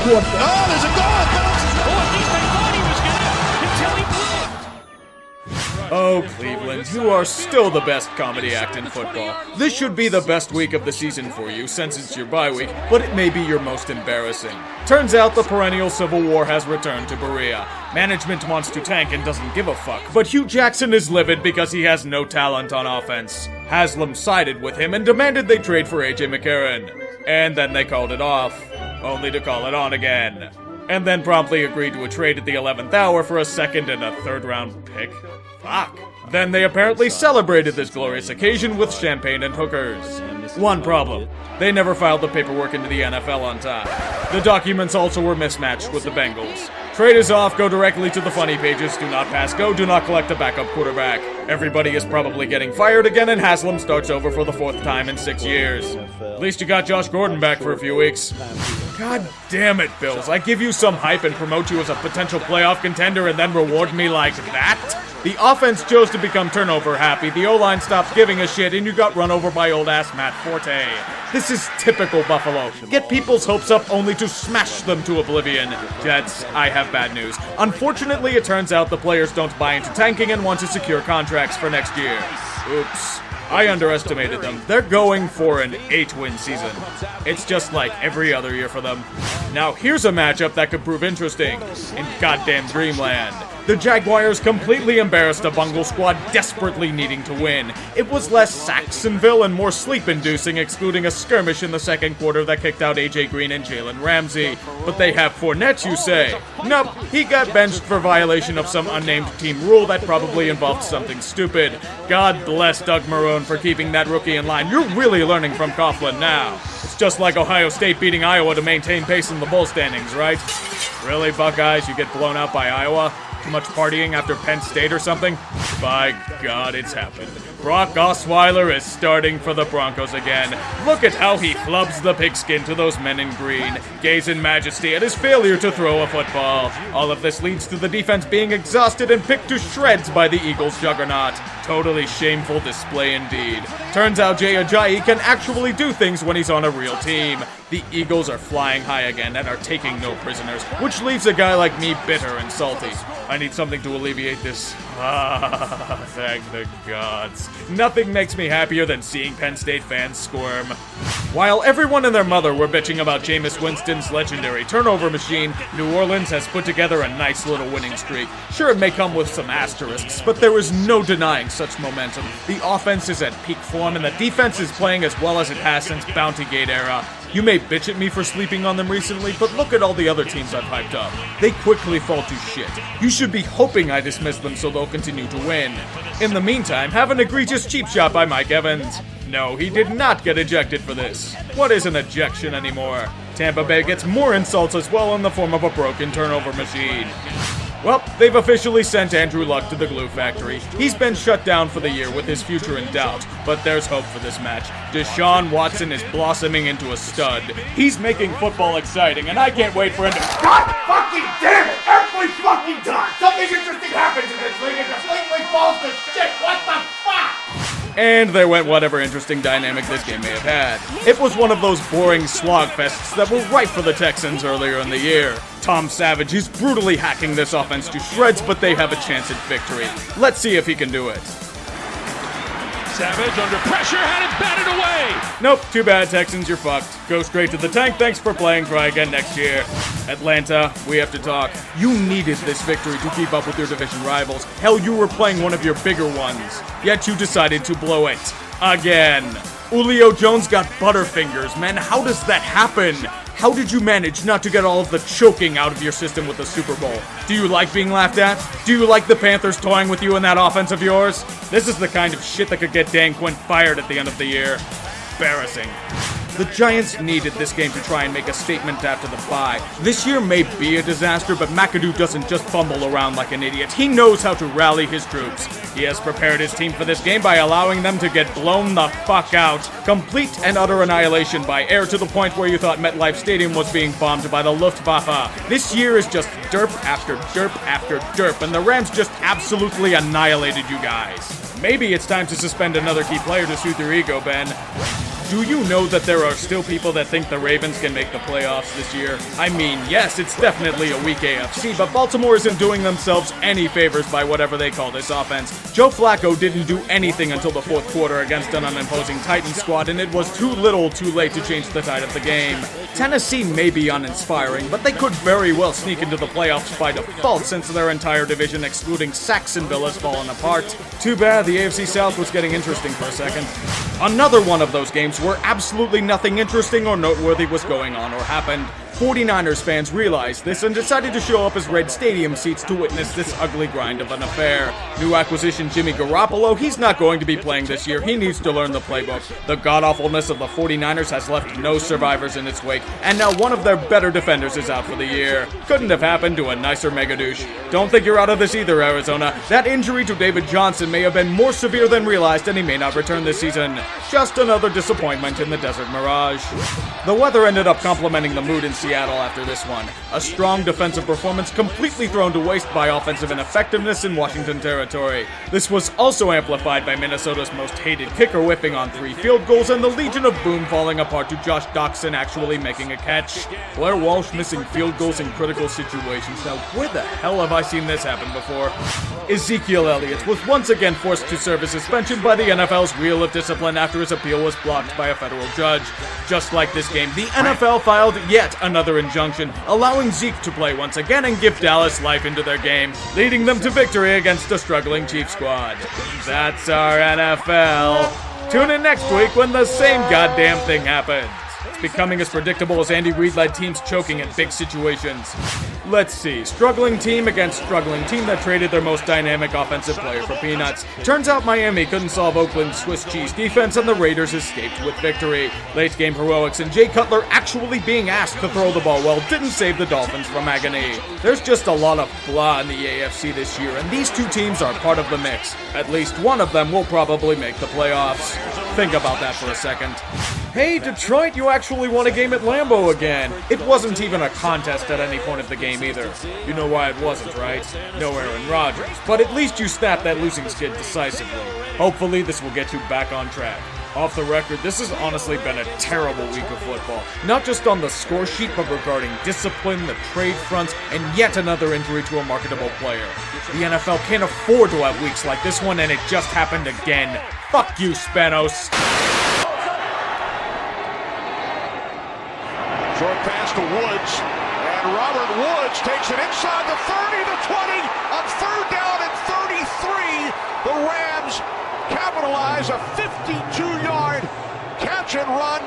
Oh, there's a goal! Oh, at least I thought he was gonna until he blew it. Oh, Cleveland, you are still the best comedy act in football. This should be the best week of the season for you, since it's your bye week, but it may be your most embarrassing. Turns out the perennial civil war has returned to Berea. Management wants to tank and doesn't give a fuck, but Hugh Jackson is livid because he has no talent on offense. Haslam sided with him and demanded they trade for AJ McCarron. And then they called it off, only to call it on again. And then promptly agreed to a trade at the 11th hour for a second and a third-round pick. Fuck. Then they apparently celebrated this glorious occasion with champagne and hookers. One problem. They never filed the paperwork into the NFL on time. The documents also were mismatched with the Bengals. Trade is off, go directly to the funny pages, do not pass go, do not collect a backup quarterback. Everybody is probably getting fired again and Haslam starts over for the 4th time in 6 years. At least you got Josh Gordon back for a few weeks. God damn it, Bills. I give you some hype and promote you as a potential playoff contender and then reward me like that? The offense chose to become turnover happy, the O-line stopped giving a shit, and you got run over by old-ass Matt Forte. This is typical Buffalo. Get people's hopes up only to smash them to oblivion. Jets, I have bad news. Unfortunately, it turns out the players don't buy into tanking and want to secure contracts for next year. Oops. I underestimated them. They're going for an 8-win season. It's just like every other year for them. Now here's a matchup that could prove interesting. In goddamn Dreamland. The Jaguars completely embarrassed a Bungle squad desperately needing to win. It was less Saxonville and more sleep-inducing, excluding a skirmish in the second quarter that kicked out AJ Green and Jalen Ramsey. But they have Fournette, you say? Nope, he got benched for violation of some unnamed team rule that probably involved something stupid. God bless Doug Marrone for keeping that rookie in line. You're really learning from Coughlin now. It's just like Ohio State beating Iowa to maintain pace in the bowl standings, right? Really, Buckeyes, you get blown out by Iowa? Too much partying after Penn State or something? By God, it's happened. Brock Osweiler is starting for the Broncos again. Look at how he flubs the pigskin to those men in green. Gaze in majesty at his failure to throw a football. All of this leads to the defense being exhausted and picked to shreds by the Eagles' juggernaut. Totally shameful display indeed. Turns out Jay Ajayi can actually do things when he's on a real team. The Eagles are flying high again and are taking no prisoners, which leaves a guy like me bitter and salty. I need something to alleviate this. Thank the gods. Nothing makes me happier than seeing Penn State fans squirm. While everyone and their mother were bitching about Jameis Winston's legendary turnover machine, New Orleans has put together a nice little winning streak. Sure, it may come with some asterisks, but there is no denying such momentum. The offense is at peak form, and the defense is playing as well as it has since Bounty Gate era. You may bitch at me for sleeping on them recently, but look at all the other teams I've hyped up. They quickly fall to shit. You should be hoping I dismiss them so they'll continue to win. In the meantime, have an egregious cheap shot by Mike Evans. No, he did not get ejected for this. What is an ejection anymore? Tampa Bay gets more insults as well in the form of a broken turnover machine. Well, they've officially sent Andrew Luck to the glue factory. He's been shut down for the year with his future in doubt, but there's hope for this match. Deshaun Watson is blossoming into a stud. He's making football exciting, and I can't wait for him to— God fucking damn it! Every fucking time something interesting happens in this league, it completely falls to shit! What the fuck? And there went whatever interesting dynamic this game may have had. It was one of those boring slogfests that were ripe for the Texans earlier in the year. Tom Savage is brutally hacking this offense to shreds, but they have a chance at victory. Let's see if he can do it. Savage under pressure, had it batted away! Nope, too bad, Texans, you're fucked. Go straight to the tank, thanks for playing, try again next year. Atlanta, we have to talk. You needed this victory to keep up with your division rivals. Hell, you were playing one of your bigger ones. Yet you decided to blow it. Again. Julio Jones got butterfingers, man. How does that happen? How did you manage not to get all of the choking out of your system with the Super Bowl? Do you like being laughed at? Do you like the Panthers toying with you in that offense of yours? This is the kind of shit that could get Dan Quinn fired at the end of the year. Embarrassing. The Giants needed this game to try and make a statement after the bye. This year may be a disaster, but McAdoo doesn't just fumble around like an idiot. He knows how to rally his troops. He has prepared his team for this game by allowing them to get blown the fuck out. Complete and utter annihilation by air to the point where you thought MetLife Stadium was being bombed by the Luftwaffe. This year is just derp after derp after derp, and the Rams just absolutely annihilated you guys. Maybe it's time to suspend another key player to soothe your ego, Ben. Do you know that there are still people that think the Ravens can make the playoffs this year? I mean, yes, it's definitely a weak AFC, but Baltimore isn't doing themselves any favors by whatever they call this offense. Joe Flacco didn't do anything until the fourth quarter against an unimposing Titans squad, and it was too little too late to change the tide of the game. Tennessee may be uninspiring, but they could very well sneak into the playoffs by default since their entire division, excluding Saxonville, has fallen apart. Too bad the AFC South was getting interesting for a second. Another one of those games where absolutely nothing interesting or noteworthy was going on or happened. 49ers fans realized this and decided to show up as red stadium seats to witness this ugly grind of an affair. New acquisition Jimmy Garoppolo, he's not going to be playing this year. He needs to learn the playbook. The god-awfulness of the 49ers has left no survivors in its wake, and now one of their better defenders is out for the year. Couldn't have happened to a nicer megadouche. Don't think you're out of this either, Arizona. That injury to David Johnson may have been more severe than realized, and he may not return this season. Just another disappointment in the Desert Mirage. The weather ended up complementing the mood in Seattle after this one. A strong defensive performance completely thrown to waste by offensive ineffectiveness in Washington territory. This was also amplified by Minnesota's most hated kicker whiffing on 3 field goals and the Legion of Boom falling apart to Josh Doxson actually making a catch. Blair Walsh missing field goals in critical situations. Now, where the hell have I seen this happen before? Ezekiel Elliott was once again forced to serve a suspension by the NFL's wheel of discipline after his appeal was blocked by a federal judge. Just like this game, the NFL filed yet another injunction, allowing Zeke to play once again and give Dallas life into their game, leading them to victory against a struggling Chiefs squad. That's our NFL. Tune in next week when the same goddamn thing happens. It's becoming as predictable as Andy Reid-led teams choking in big situations. Let's see. Struggling team against struggling team that traded their most dynamic offensive player for peanuts. Turns out Miami couldn't solve Oakland's Swiss cheese defense and the Raiders escaped with victory. Late game heroics and Jay Cutler actually being asked to throw the ball well didn't save the Dolphins from agony. There's just a lot of blah in the AFC this year, and these two teams are part of the mix. At least one of them will probably make the playoffs. Think about that for a second. Hey, Detroit, you actually won a game at Lambeau again. It wasn't even a contest at any point of the game either. You know why it wasn't, right? No Aaron Rodgers. But at least you snapped that losing skid decisively. Hopefully this will get you back on track. Off the record, this has honestly been a terrible week of football. Not just on the score sheet, but regarding discipline, the trade fronts, and yet another injury to a marketable player. The NFL can't afford to have weeks like this one, and it just happened again. Fuck you, Spanos. Short pass to Woods, and Robert Woods takes it inside the 30, the 20, on 3rd down and 33. The Rams capitalize a 52-yard catch and run.